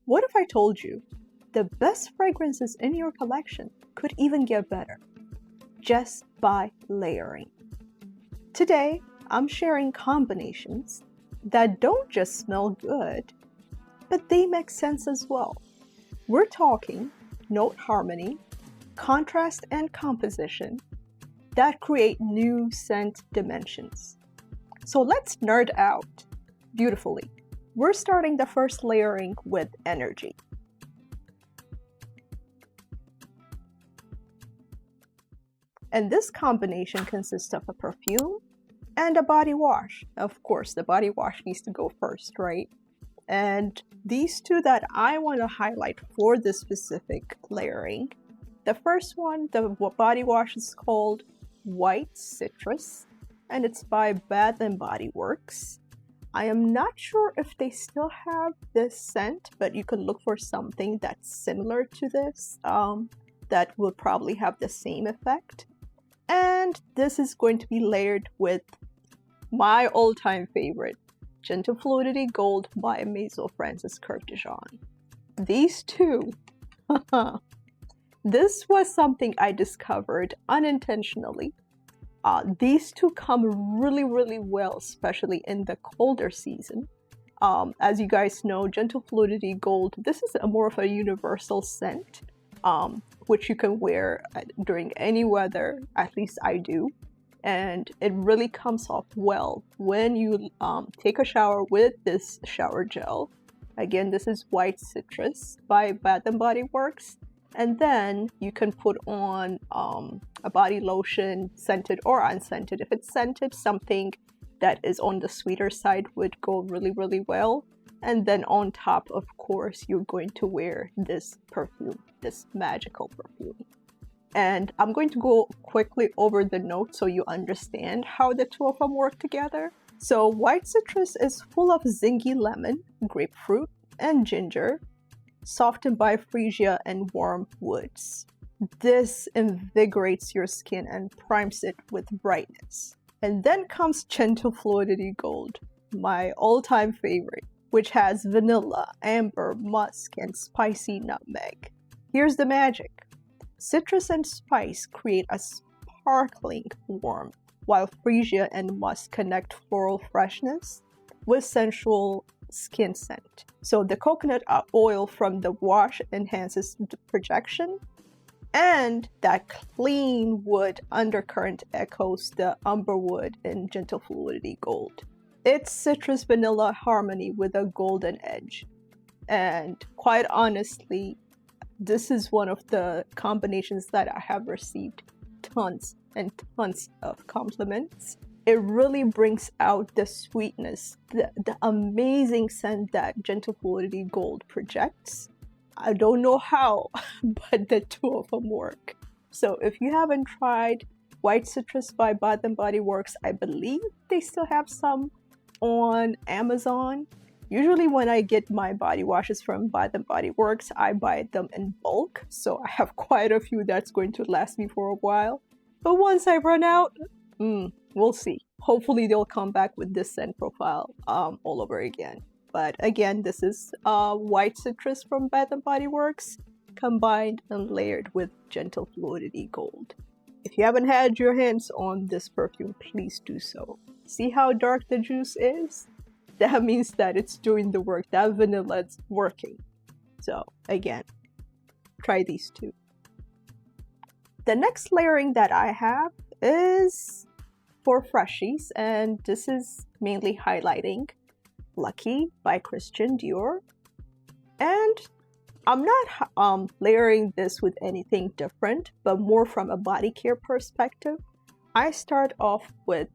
What if I told you the best fragrances in your collection could even get better just by layering? Today, I'm sharing combinations that don't just smell good, but they make sense as well. We're talking note harmony, contrast, and composition that create new scent dimensions. So let's nerd out beautifully. We're starting the first layering with energy. And this combination consists of a perfume and a body wash. Of course, the body wash needs to go first, right? And these two that I want to highlight for this specific layering. The first one, the body wash, is called White Citrus, and it's by Bath & Body Works. I am not sure if they still have this scent, but you can look for something that's similar to this that will probably have the same effect. And this is going to be layered with my all-time favorite, Gentle Fluidity Gold by Maison Francis Curve de Jean. These two, this was something I discovered unintentionally. These two come really well, especially in the colder season. As you guys know, Gentle Fluidity Gold, this is more of a universal scent, which you can wear during any weather, at least I do. And it really comes off well when you take a shower with this shower gel. Again, this is White Citrus by Bath & Body Works. And then you can put on a body lotion, scented or unscented. If it's scented, something that is on the sweeter side would go really well. And then on top, of course, you're going to wear this perfume, this magical perfume. And I'm going to go quickly over the notes so you understand how the two of them work together. So White Citrus is full of zingy lemon, grapefruit, and ginger, softened by freesia and warm woods. This invigorates your skin and primes it with brightness. And then comes Gentle Fluidity Gold, my all-time favorite, which has vanilla, amber, musk, and spicy nutmeg. Here's the magic. Citrus and spice create a sparkling warmth, while freesia and musk connect floral freshness with sensual skin scent. So the coconut oil from the wash enhances the projection, and that clean wood undercurrent echoes the umber wood in Gentle Fluidity Gold. It's citrus vanilla harmony with a golden edge. And quite honestly, this is one of the combinations that I have received tons and tons of compliments. It really brings out the sweetness, the amazing scent that Gentle Fluidity Gold projects. I don't know how, but the two of them work. So if you haven't tried White Citrus by Bath & Body Works, I believe they still have some on Amazon. Usually when I get my body washes from Bath & Body Works, I buy them in bulk. So I have quite a few that's going to last me for a while. But once I run out, we'll see. Hopefully they'll come back with this scent profile all over again. But again, this is White Citrus from Bath & Body Works combined and layered with Gentle Fluidity Gold. If you haven't had your hands on this perfume, please do so. See how dark the juice is? That means that it's doing the work. That vanilla is working. So again, try these two. The next layering that I have is for freshies, and this is mainly highlighting Lucky by Christian Dior. And I'm not layering this with anything different, but more from a body care perspective. I start off with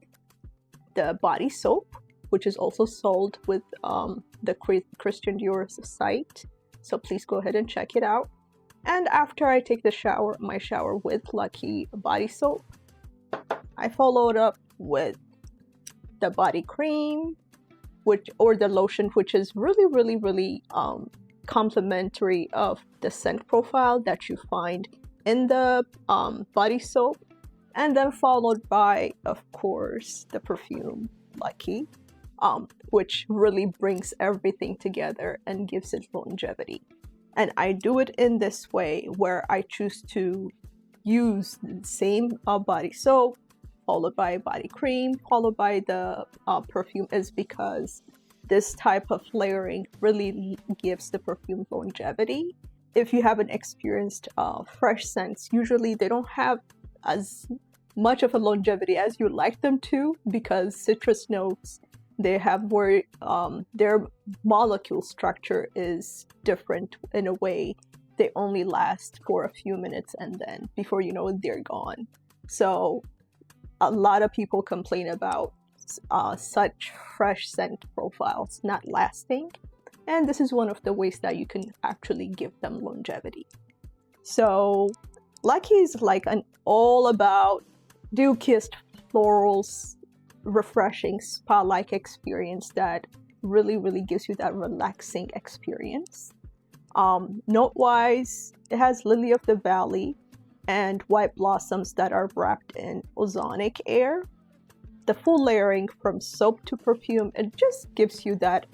the body soap, which is also sold with the Christian Dior site. So please go ahead and check it out. And after I take my shower with Lucky body soap, I followed up with the body cream, or the lotion, which is really complimentary of the scent profile that you find in the body soap. And then followed by, of course, the perfume Lucky. which really brings everything together and gives it longevity. And I do it in this way where I choose to use the same body soap, followed by body cream, followed by the perfume, is because this type of layering really gives the perfume longevity. If you haven't experienced fresh scents, usually they don't have as much of a longevity as you like them to, because citrus notes, they have where their molecule structure is different in a way. They only last for a few minutes, and then before you know it, they're gone. So a lot of people complain about such fresh scent profiles not lasting, and this is one of the ways that you can actually give them longevity. So Lucky is like an all about dew-kissed florals, refreshing spa-like experience that really gives you that relaxing experience. Note-wise, it has lily of the valley and white blossoms that are wrapped in ozonic air. The full layering from soap to perfume, it just gives you that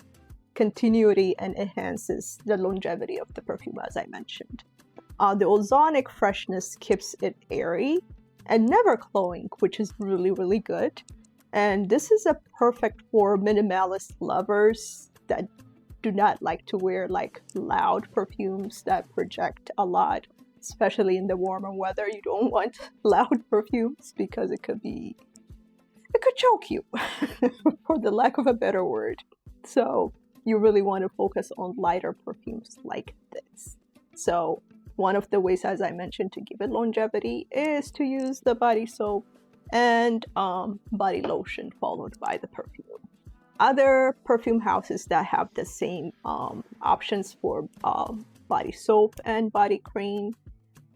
continuity and enhances the longevity of the perfume, as I mentioned. The ozonic freshness keeps it airy and never cloying, which is really good. And this is a perfect for minimalist lovers that do not like to wear like loud perfumes that project a lot, especially in the warmer weather. You don't want loud perfumes because it could choke you for the lack of a better word. So you really want to focus on lighter perfumes like this. So one of the ways, as I mentioned, to give it longevity is to use the body soap and body lotion followed by the perfume. Other perfume houses that have the same options for body soap and body cream,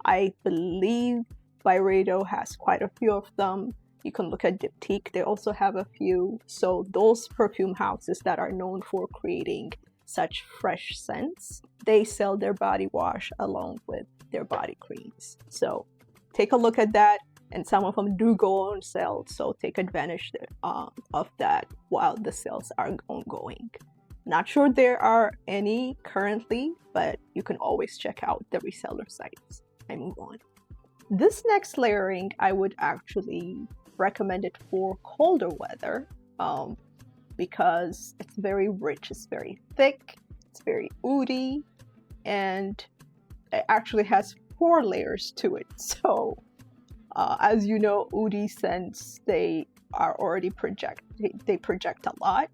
I believe Byredo has quite a few of them. You can look at Diptyque, they also have a few. So those perfume houses that are known for creating such fresh scents, they sell their body wash along with their body creams. So take a look at that, and some of them do go on sale, so take advantage of that while the sales are ongoing. Not sure there are any currently, but you can always check out the reseller sites. I move on. This next layering, I would actually recommend it for colder weather because it's very rich, it's very thick, it's very oudy, and it actually has 4 layers to it. So as you know, oudy scents, they are already they project a lot,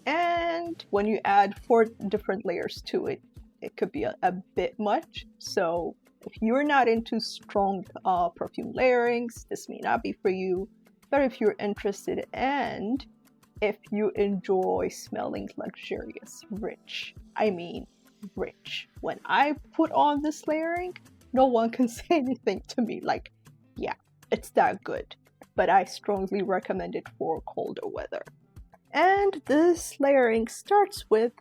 and when you add 4 different layers to it, it could be a bit much. So if you're not into strong perfume layerings, this may not be for you. But if you're interested and if you enjoy smelling luxurious, rich, I mean rich. When I put on this layering, no one can say anything to me like, yeah, it's that good. But I strongly recommend it for colder weather. And this layering starts with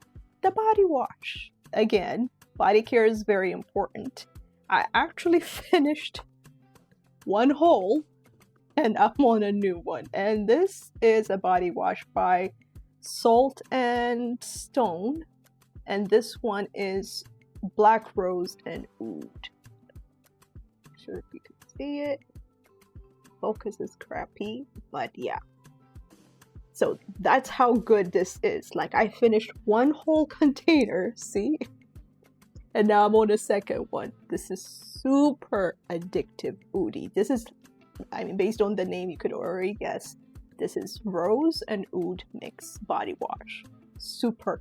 the body wash. Again, body care is very important. I actually finished one whole and I'm on a new one. And this is a body wash by Salt and Stone. And this one is Black Rose and Oud. Not sure if you can see it. Focus is crappy, but yeah. So that's how good this is. Like, I finished one whole container, see? And now I'm on the second one. This is super addictive oudy. This is, I mean, based on the name, you could already guess. This is Rose and Oud mix body wash. Super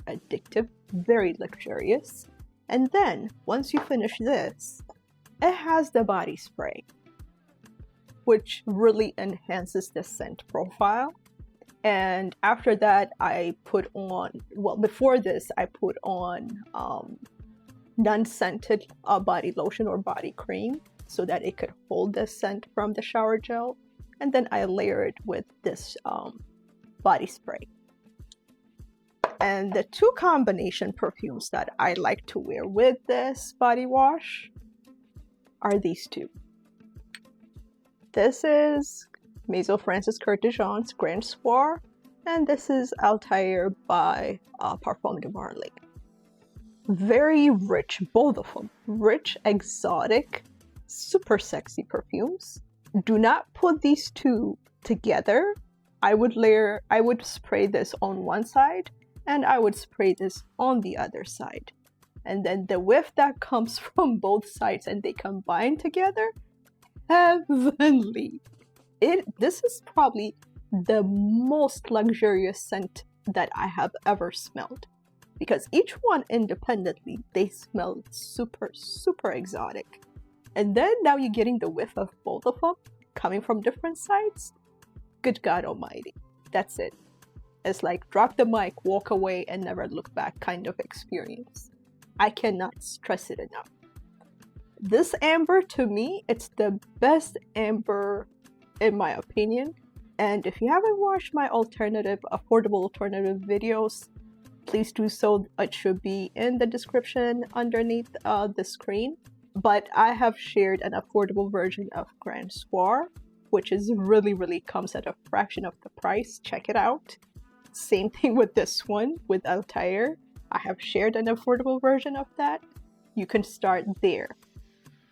addictive, very luxurious. And then, once you finish this, it has the body spray, which really enhances the scent profile. And after that, I put on, well, before this, I put on non-scented body lotion or body cream so that it could hold the scent from the shower gel. And then I layer it with this body spray. And the 2 combination perfumes that I like to wear with this body wash are these 2. This is Maison Francis Kurkdjian's Grand Soir, And this is Althair by Parfum de Marly. Very rich, both of them. Rich, exotic, super sexy perfumes. Do not put these two together. I would spray this on one side and I would spray this on the other side. And then the whiff that comes from both sides and they combine together, heavenly. This is probably the most luxurious scent that I have ever smelled. Because each one independently, they smell super, super exotic. And then now you're getting the whiff of both of them coming from different sides. Good God Almighty. That's it. It's like drop the mic, walk away, and never look back kind of experience. I cannot stress it enough. This amber, to me, it's the best amber in my opinion. And if you haven't watched my affordable alternative videos, please do so. It should be in the description underneath the screen. But I have shared an affordable version of Grand Soir, which is really comes at a fraction of the price. Check it out. Same thing with this one, with Althair. I have shared an affordable version of that. You can start there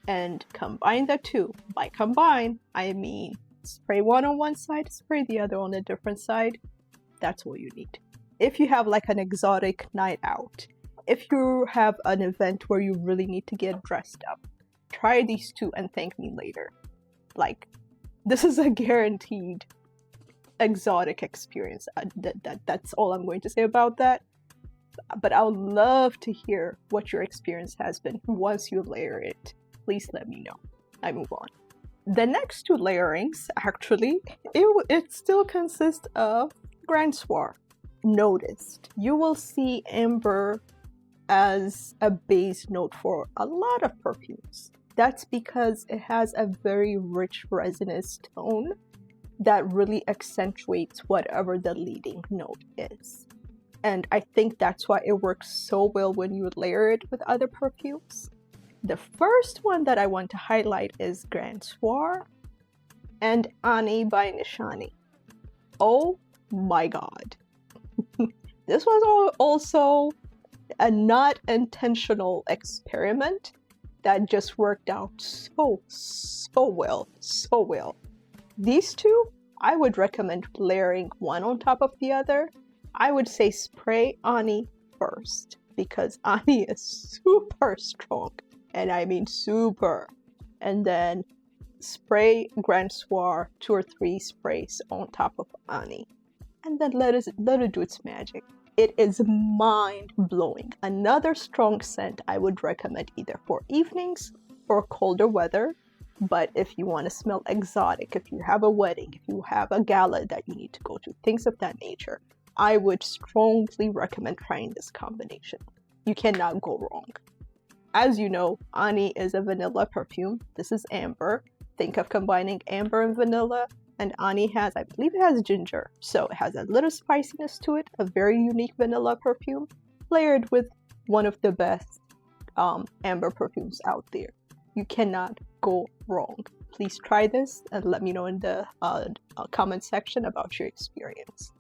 and combine the two. By combine, I mean spray one on one side, spray the other on a different side. That's all you need. If you have like an exotic night out, if you have an event where you really need to get dressed up, try these two and thank me later. Like, this is a guaranteed exotic experience. That's all I'm going to say about that. But I would love to hear what your experience has been once you layer it. Please let me know. I move on. The next two layerings, actually, it still consists of Grand Soir. Noticed, you will see amber as a base note for a lot of perfumes. That's because it has a very rich resinous tone that really accentuates whatever the leading note is. And I think that's why it works so well when you layer it with other perfumes. The first one that I want to highlight is Grand Soir and Ani by Nishani. Oh my God. This was also a not intentional experiment that just worked out so well. These two, I would recommend layering one on top of the other. I would say spray Ani first because Ani is super strong, and I mean super. And then spray Grand Soir 2 or 3 sprays on top of Ani. And then let it do its magic. It is mind-blowing. Another strong scent I would recommend either for evenings or colder weather. But if you want to smell exotic, if you have a wedding, if you have a gala that you need to go to, things of that nature, I would strongly recommend trying this combination. You cannot go wrong. As you know, Ani is a vanilla perfume. This is amber. Think of combining amber and vanilla. And Ani has, I believe it has ginger. So it has a little spiciness to it, a very unique vanilla perfume, layered with one of the best amber perfumes out there. You cannot go wrong. Please try this and let me know in the comment section about your experience.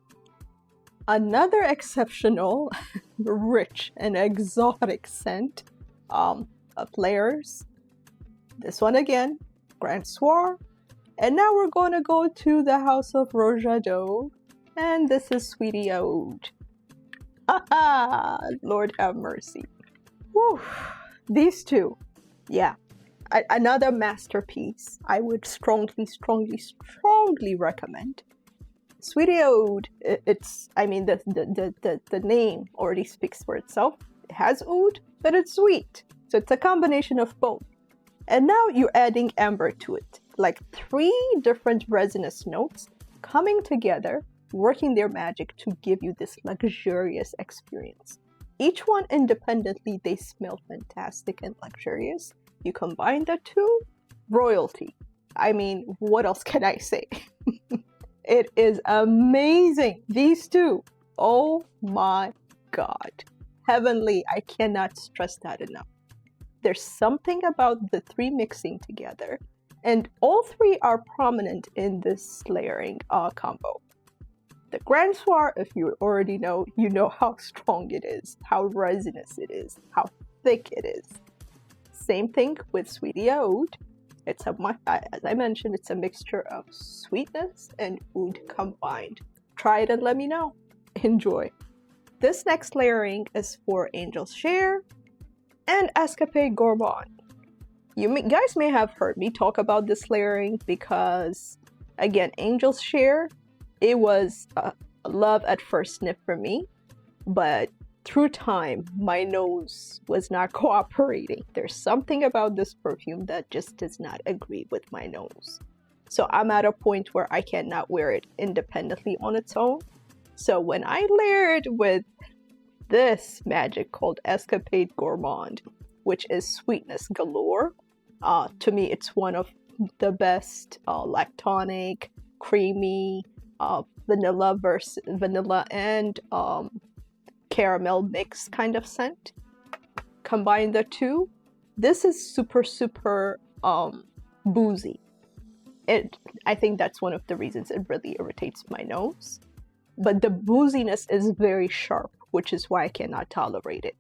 Another exceptional, rich and exotic scent of layers. This one again, Grand Soir. And now we're going to go to the house of Rose Oud, and this is Sweetie Aoud. Lord have mercy. Whew. These two, yeah, another masterpiece. I would strongly recommend. Sweetie Aoud. The name already speaks for itself. It has oud, but it's sweet, so it's a combination of both. And now you're adding amber to it. Like 3 different resinous notes coming together, working their magic to give you this luxurious experience. Each one independently, they smell fantastic and luxurious. You combine the two, royalty. I mean, what else can I say? It is amazing. These two, oh my God. Heavenly, I cannot stress that enough. There's something about the 3 mixing together. And all 3 are prominent in this layering combo. The Grand Soir, if you already know, you know how strong it is, how resinous it is, how thick it is. Same thing with Sweetie Aoud. It's as I mentioned, it's a mixture of sweetness and oud combined. Try it and let me know. Enjoy. This next layering is for Angel's Share and Escapade Gourmande. You guys may have heard me talk about this layering because, again, Angel's Share, it was a love at first sniff for me, but through time, my nose was not cooperating. There's something about this perfume that just does not agree with my nose. So I'm at a point where I cannot wear it independently on its own. So when I layer it with this magic called Escapade Gourmande, which is sweetness galore, to me it's one of the best lactonic, creamy, vanilla and caramel mix kind of scent. Combine the two, this is super boozy. I think that's one of the reasons it really irritates my nose. But the booziness is very sharp, which is why I cannot tolerate it.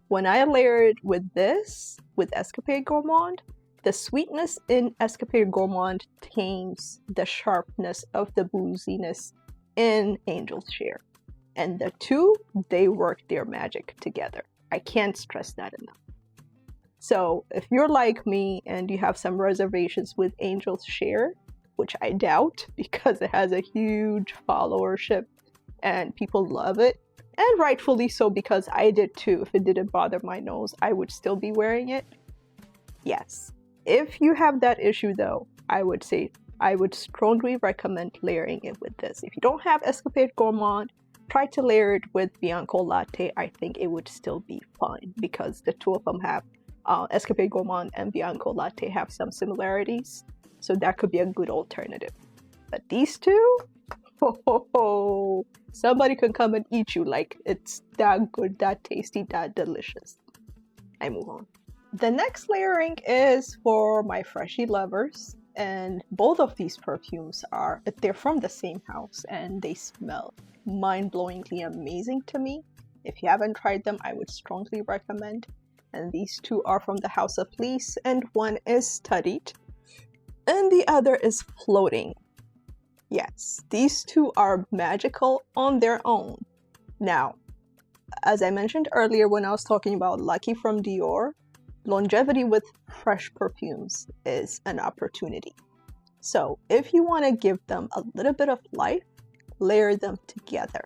When I layer it with this, with Escapade Gourmande, the sweetness in Escapade Gourmande tames the sharpness of the booziness in Angel's Share. And the two, they work their magic together. I can't stress that enough. So if you're like me and you have some reservations with Angel's Share, which I doubt because it has a huge followership and people love it, and rightfully so because I did too. If it didn't bother my nose, I would still be wearing it. Yes. If you have that issue though, I would strongly recommend layering it with this. If you don't have Escapade Gourmande, try to layer it with Bianco Latte. I think it would still be fine because the two of them have, Escapade Gourmande and Bianco Latte have some similarities. So that could be a good alternative. But these two, somebody can come and eat you like it's that good, that tasty, that delicious. I move on. The next layering is for my freshy lovers. And both of these perfumes they're from the same house and they smell mind-blowingly amazing to me. If you haven't tried them, I would strongly recommend. And these two are from the House of Fleece, and one is studied and the other is floating. Yes, these two are magical on their own. Now, as I mentioned earlier when I was talking about Lucky from Dior, longevity with fresh perfumes is an opportunity. So if you want to give them a little bit of life, layer them together.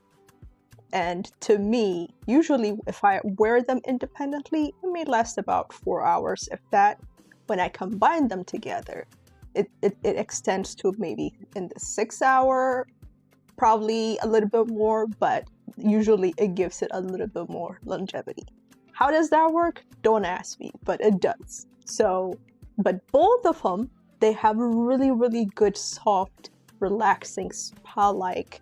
And to me, usually if I wear them independently, it may last about 4 hours, if that. When I combine them together, it extends to maybe in the 6 hour, probably a little bit more, but usually it gives it a little bit more longevity. How does that work? Don't ask me, but it does. So, but both of them, they have a really good, soft, relaxing, spa-like,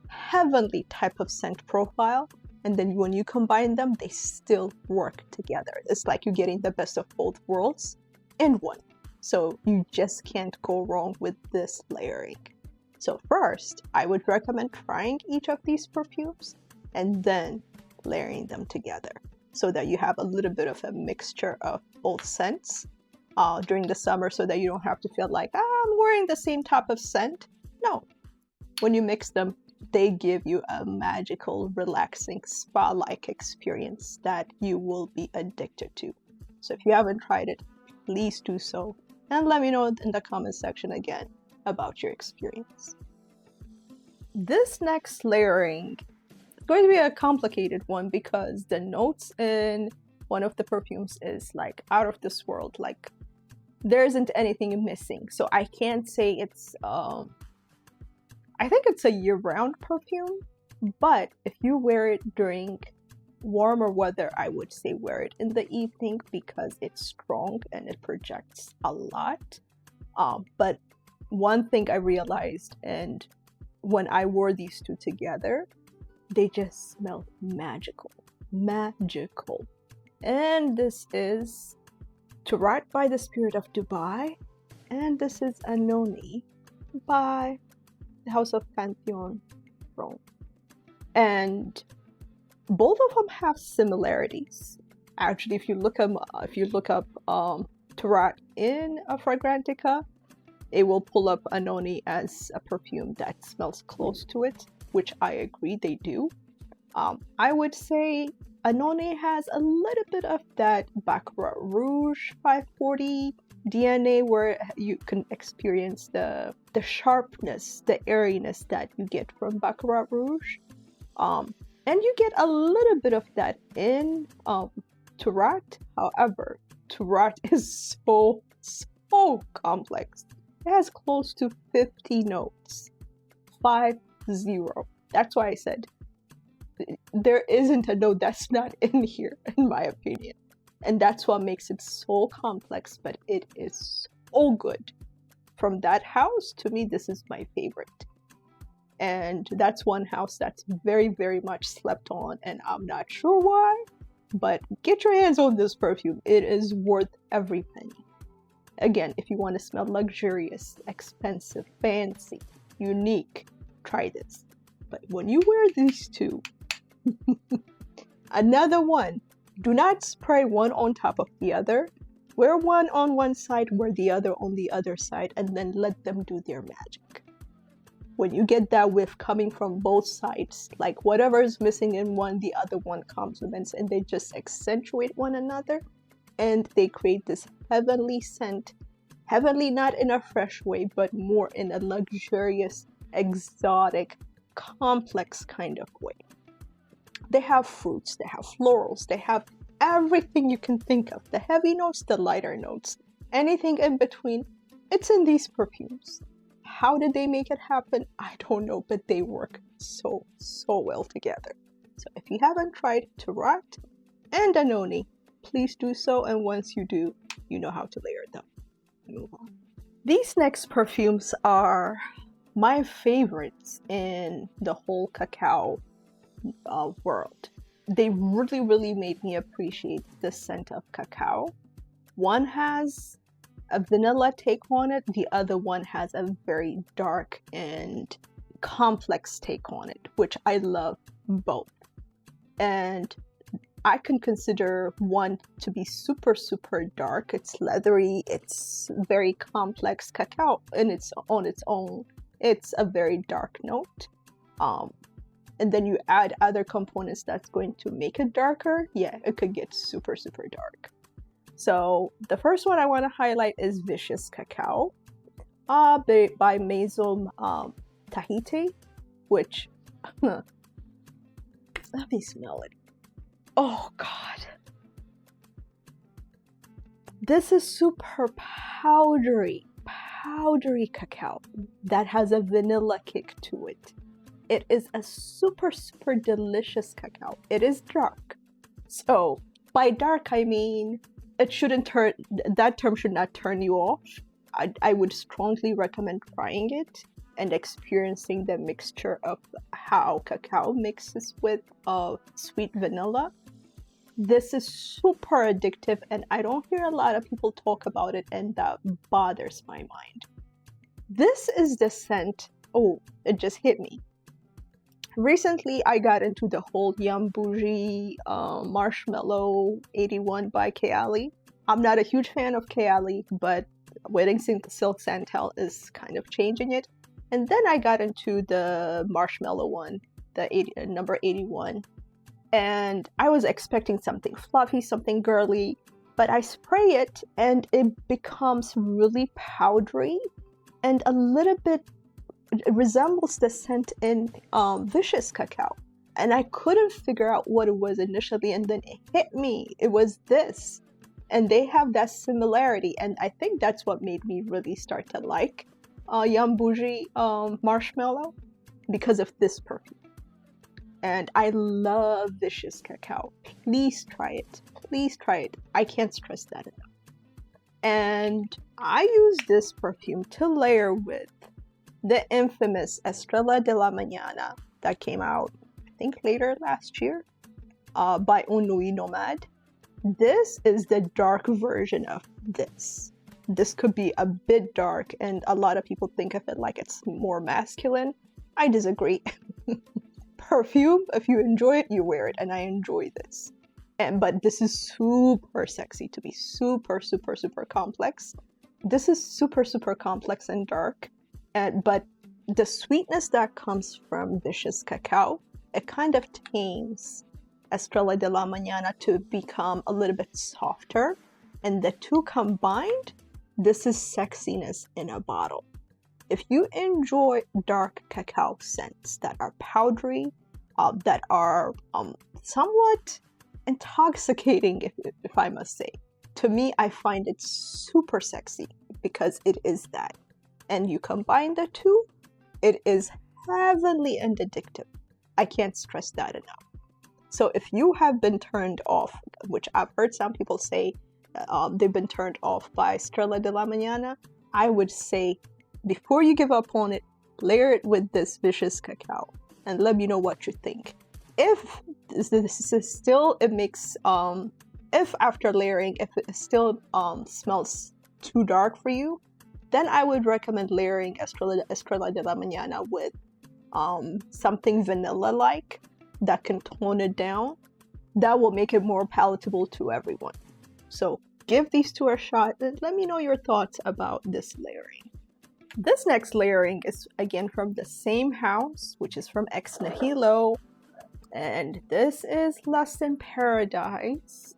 heavenly type of scent profile. And then when you combine them, they still work together. It's like you're getting the best of both worlds in one. So you just can't go wrong with this layering. So first, I would recommend trying each of these perfumes and then layering them together so that you have a little bit of a mixture of both scents during the summer, so that you don't have to feel like, I'm wearing the same type of scent. No, when you mix them, they give you a magical, relaxing, spa-like experience that you will be addicted to. So if you haven't tried it, please do so. And let me know in the comment section again about your experience. This next layering is going to be a complicated one because the notes in one of the perfumes is like out of this world. Like there isn't anything missing. So I can't say it's, I think it's a year-round perfume, but if you wear it during warmer weather, I would say wear it in the evening because it's strong and it projects a lot. But one thing I realized, and when I wore these two together, they just smell magical. And this is Turath by the Spirit of Dubai, and this is Annone by the House of Pantheon. testosterone. And both of them have similarities. Actually, if you look up Turath in a Fragrantica, it will pull up Annone as a perfume that smells close to it, which I agree they do. I would say Annone has a little bit of that Baccarat Rouge 540 DNA, where you can experience the sharpness, the airiness that you get from Baccarat Rouge. And you get a little bit of that in Turath. However, Turath is so complex. It has close to 50 notes. 50. That's why I said there isn't a note that's not in here, in my opinion. And that's what makes it so complex, but it is so good. From that house, to me, this is my favorite. And that's one house that's very, very much slept on, and I'm not sure why, but get your hands on this perfume. It is worth every penny. Again, if you want to smell luxurious, expensive, fancy, unique, try this. But when you wear these two, another one, do not spray one on top of the other. Wear one on one side, wear the other on the other side, and then let them do their magic. When you get that whiff coming from both sides, like whatever is missing in one, the other one complements, and they just accentuate one another, and they create this heavenly scent. Heavenly not in a fresh way, but more in a luxurious, exotic, complex kind of way. They have fruits, they have florals, they have everything you can think of. The heavy notes, the lighter notes, anything in between, it's in these perfumes. How did they make it happen? I don't know, but they work so well together. So if you haven't tried Turath and Annone, please do so, and once you do, you know how to layer them. Move on. These next perfumes are my favorites in the whole cacao world. They really made me appreciate the scent of cacao. One has a vanilla take on it, the other one has a very dark and complex take on it, which I love both. And I can consider one to be super dark. It's leathery, it's very complex. Cacao on its own, it's a very dark note. And then you add other components that's going to make it darker. Yeah, it could get super dark. So the first one I want to highlight is Vicious Cacao by Maison Tahiti, which, let me smell it. Oh God. This is super powdery cacao that has a vanilla kick to it. It is a super delicious cacao. It is dark. So by dark, I mean, that term should not turn you off. I would strongly recommend trying it and experiencing the mixture of how cacao mixes with sweet vanilla. This is super addictive, and I don't hear a lot of people talk about it, and that bothers my mind. This is the scent. Oh, it just hit me. Recently, I got into the whole Yum Bougie Marshmallow 81 by Camelia. I'm not a huge fan of Camelia, but Wedding Silk Santal is kind of changing it. And then I got into the marshmallow one, the number 81. And I was expecting something fluffy, something girly, but I spray it and it becomes really powdery and a little bit, it resembles the scent in Vicious Cacao. And I couldn't figure out what it was initially, and then it hit me. It was this. And they have that similarity, and I think that's what made me really start to like Yum Bougie Marshmallow, because of this perfume. And I love Vicious Cacao. Please try it. Please try it. I can't stress that enough. And I use this perfume to layer with the infamous Estrella De La Manana that came out, I think, later last year by Un Nuit Nomade. This is the dark version of this. This could be a bit dark, and a lot of people think of it like it's more masculine. I disagree. Perfume, if you enjoy it, you wear it, and I enjoy this. But this is super sexy to be super, super, super complex. This is super, super complex and dark, but the sweetness that comes from vicious cacao, it kind of tames Estrella De La Manana to become a little bit softer, and the two combined, this is sexiness in a bottle. If you enjoy dark cacao scents that are powdery, that are somewhat intoxicating, if I must say, to me, I find it super sexy because it is that. And you combine the two, it is heavenly and addictive. I can't stress that enough. So if you have been turned off, which I've heard some people say they've been turned off by Estrella De La Manana, I would say before you give up on it, layer it with this vicious cacao and let me know what you think. If this is still, it makes, if after layering, if it still smells too dark for you, then I would recommend layering Estrella De La Manana with something vanilla-like that can tone it down. That will make it more palatable to everyone. So give these two a shot and let me know your thoughts about this layering. This next layering is again from the same house, which is from Ex Nihilo. And this is Lust in Paradise.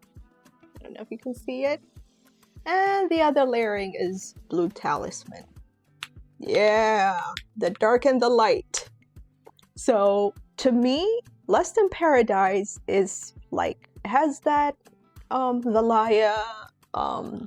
I don't know if you can see it. And the other layering is Blue Talisman. Yeah, the dark and the light. So to me, Lust in Paradise is like, has that Valaya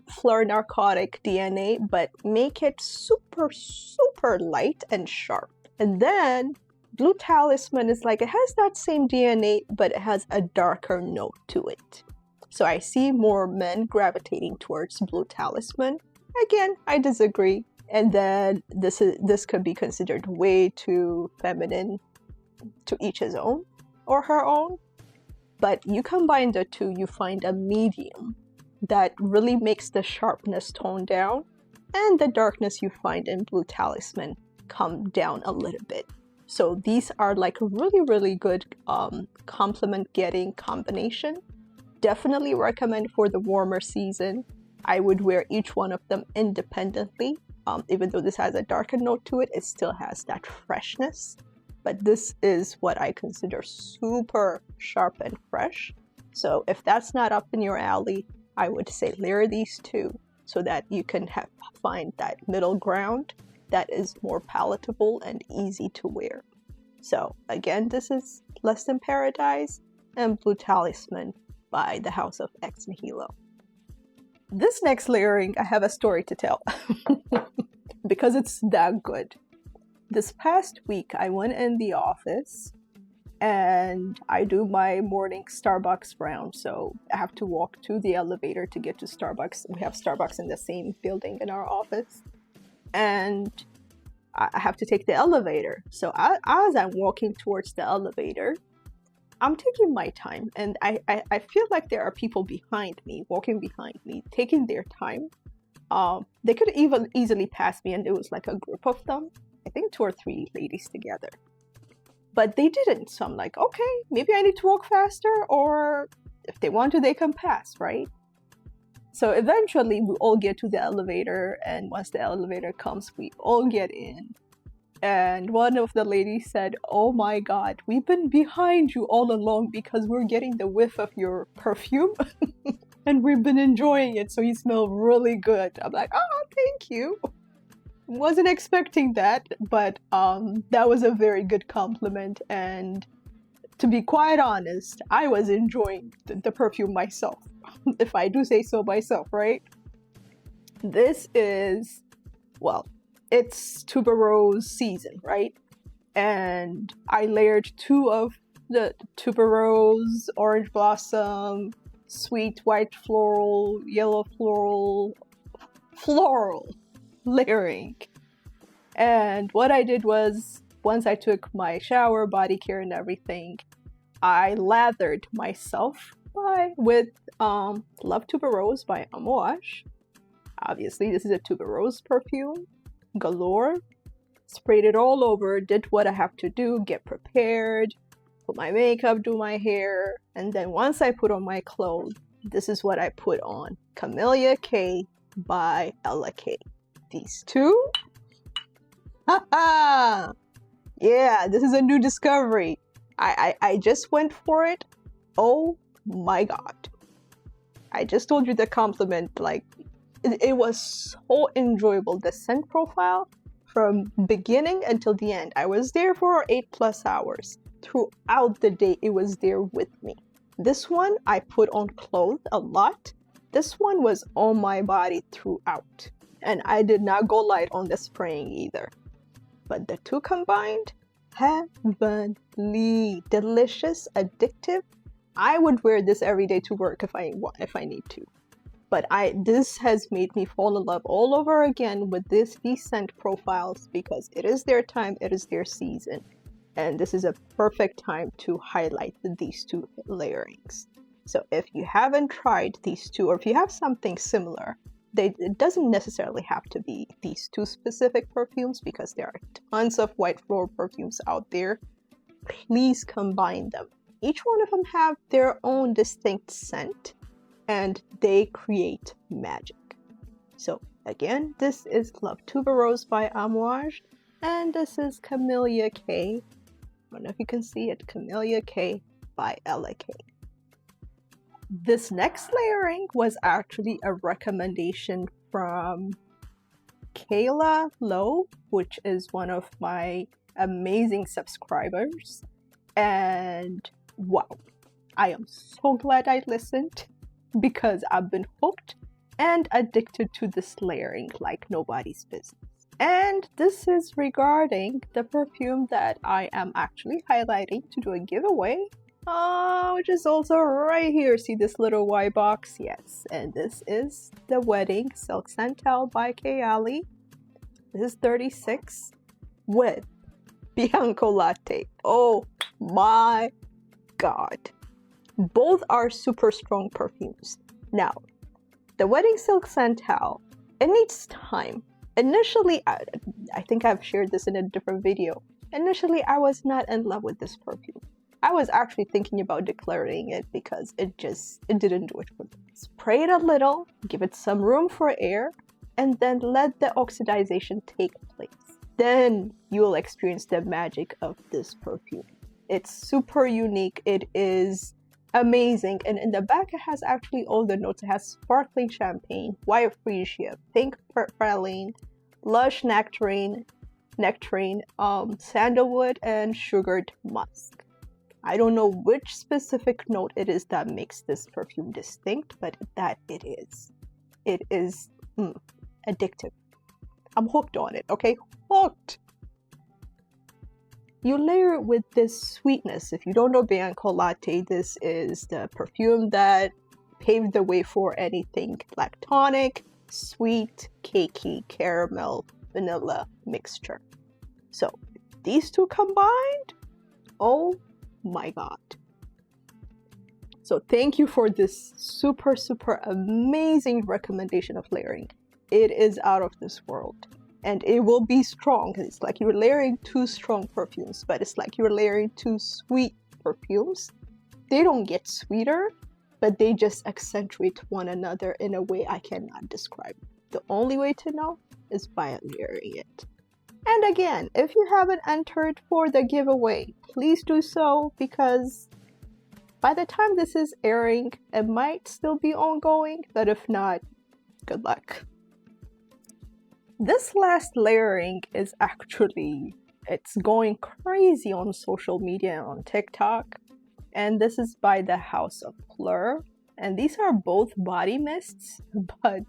Fleur narcotic DNA, but make it super, super light and sharp. And then Blue Talisman is like, it has that same DNA, but it has a darker note to it. So I see more men gravitating towards Blue Talisman. Again, I disagree. And then this could be considered way too feminine, to each his own or her own. But you combine the two, you find a medium that really makes the sharpness tone down, and the darkness you find in Blue Talisman come down a little bit. So these are like a really, really good complement getting combination. Definitely recommend for the warmer season. I would wear each one of them independently. Even though this has a darker note to it, it still has that freshness. But this is what I consider super sharp and fresh. So if that's not up in your alley, I would say layer these two so that you can find that middle ground that is more palatable and easy to wear. So again, this is Lust in Paradise and Blue Talisman by the House of Ex Nihilo. This next layering, I have a story to tell because it's that good. This past week, I went in the office and I do my morning Starbucks round. So I have to walk to the elevator to get to Starbucks. We have Starbucks in the same building in our office. And I have to take the elevator. So as I'm walking towards the elevator, I'm taking my time. And I feel like there are people behind me, walking behind me, taking their time. They could even easily pass me, and it was like a group of them. I think 2 or 3 ladies together. But they didn't. So I'm like, okay, maybe I need to walk faster, or if they want to, they can pass, right? So eventually we all get to the elevator, and once the elevator comes, we all get in. And one of the ladies said, oh my God, we've been behind you all along because we're getting the whiff of your perfume and we've been enjoying it. So you smell really good. I'm like, oh, thank you. Wasn't expecting that, but that was a very good compliment. And to be quite honest, I was enjoying the perfume myself, if I do say so myself, right? This is, well, it's Tuberose season, right? And I layered 2 of the Tuberose, orange blossom, sweet white floral, yellow floral layering. And what I did was, once I took my shower, body care and everything, I lathered myself with Love Tuberose by Amouage. Obviously, this is a Tuberose perfume galore. sprayed it all over, did what I have to do, get prepared, put my makeup, do my hair, and then once I put on my clothes, this is what I put on. Camelia K by Ella K. These two? Haha! Yeah, this is a new discovery. I just went for it. Oh my god. I just told you the compliment, like, it was so enjoyable. The scent profile from beginning until the end. I was there for 8+ hours. Throughout the day, it was there with me. This one, I put on clothes a lot. This one was on my body throughout. And I did not go light on the spraying either. But the two combined, heavenly, delicious, addictive. I would wear this every day to work if I need to. But this has made me fall in love all over again with these scent profiles because it is their time, it is their season. And this is a perfect time to highlight these two layerings. So if you haven't tried these two, or if you have something similar, it doesn't necessarily have to be these two specific perfumes because there are tons of white floral perfumes out there. Please combine them. Each one of them have their own distinct scent and they create magic. So again, this is Love Tuberose by Amouage and this is Camelia K. I don't know if you can see it, Camelia K by Ella K. This next layering was actually a recommendation from Kayla Lowe, which is one of my amazing subscribers. And wow, I am so glad I listened because I've been hooked and addicted to this layering like nobody's business. And this is regarding the perfume that I am actually highlighting to do a giveaway, which is also right here. See this little white box? Yes, and this is the Wedding Silk Santal by Kayali. This is 36 with Bianco Latte. Oh my god. Both are super strong perfumes. Now, the Wedding Silk Santal, it needs time. Initially, I think I've shared this in a different video. Initially, I was not in love with this perfume. I was actually thinking about declaring it because it didn't do it for me. Spray it a little, give it some room for air, and then let the oxidization take place. Then you will experience the magic of this perfume. It's super unique. It is amazing. And in the back, it has actually all the notes. It has sparkling champagne, white freesia, pink praline, lush nectarine, sandalwood, and sugared musk. I don't know which specific note it is that makes this perfume distinct, but that it is. It is addictive. I'm hooked on it, okay? Hooked! You layer it with this sweetness. If you don't know Bianco Latte, this is the perfume that paved the way for anything lactonic, sweet, cakey, caramel, vanilla mixture. So these two combined, oh my god. So thank you for this super amazing recommendation of layering. It is out of this world. And it will be strong. It's like you're layering two strong perfumes, but it's like you're layering two sweet perfumes. They don't get sweeter, but they just accentuate one another in a way I cannot describe. The only way to know is by layering it. And again, if you haven't entered for the giveaway, please do so because by the time this is airing, it might still be ongoing, but if not, good luck. This last layering is actually, it's going crazy on social media and on TikTok. And this is by the House of Fleur. And these are both body mists, but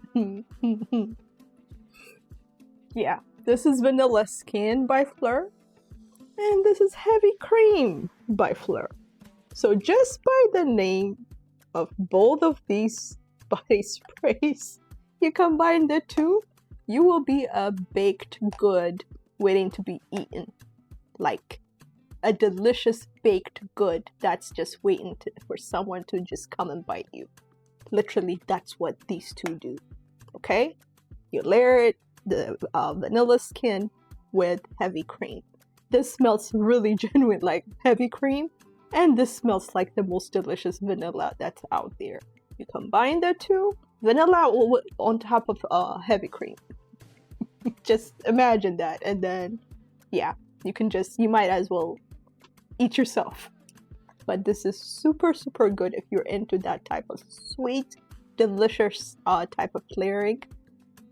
yeah, this is Vanilla Skin by Fleur. And this is Heavy Cream by Fleur. So just by the name of both of these body sprays, you combine the two, you will be a baked good waiting to be eaten. Like a delicious baked good that's just waiting for someone to just come and bite you. Literally, that's what these two do. Okay? You layer it, the vanilla skin, with heavy cream. This smells really genuine like heavy cream, and this smells like the most delicious vanilla that's out there. You combine the two, vanilla on top of heavy cream. Just imagine that, and then yeah, you might as well eat yourself. But this is super good if you're into that type of sweet, delicious type of layering.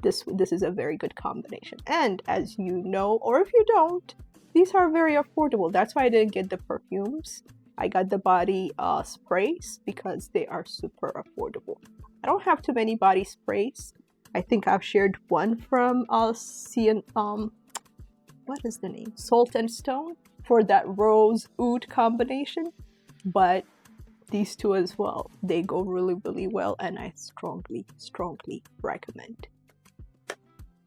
This is a very good combination. And as you know, or if you don't, these are very affordable. That's why I didn't get the perfumes. I got the body sprays because they are super affordable. I don't have too many body sprays. I think I've shared one from what is the name? Salt and Stone for that Rose Oud combination. But these two as well, they go really well, and I strongly recommend.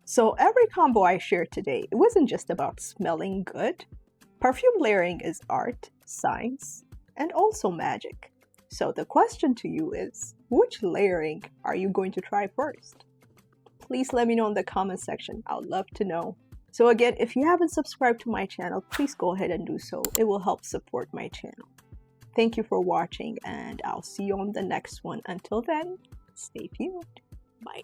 So every combo I shared today, it wasn't just about smelling good. Perfume layering is art, science, and also magic. So the question to you is, which layering are you going to try first? Please let me know in the comment section. I would love to know. So again, if you haven't subscribed to my channel, please go ahead and do so. It will help support my channel. Thank you for watching, and I'll see you on the next one. Until then, stay tuned. Bye.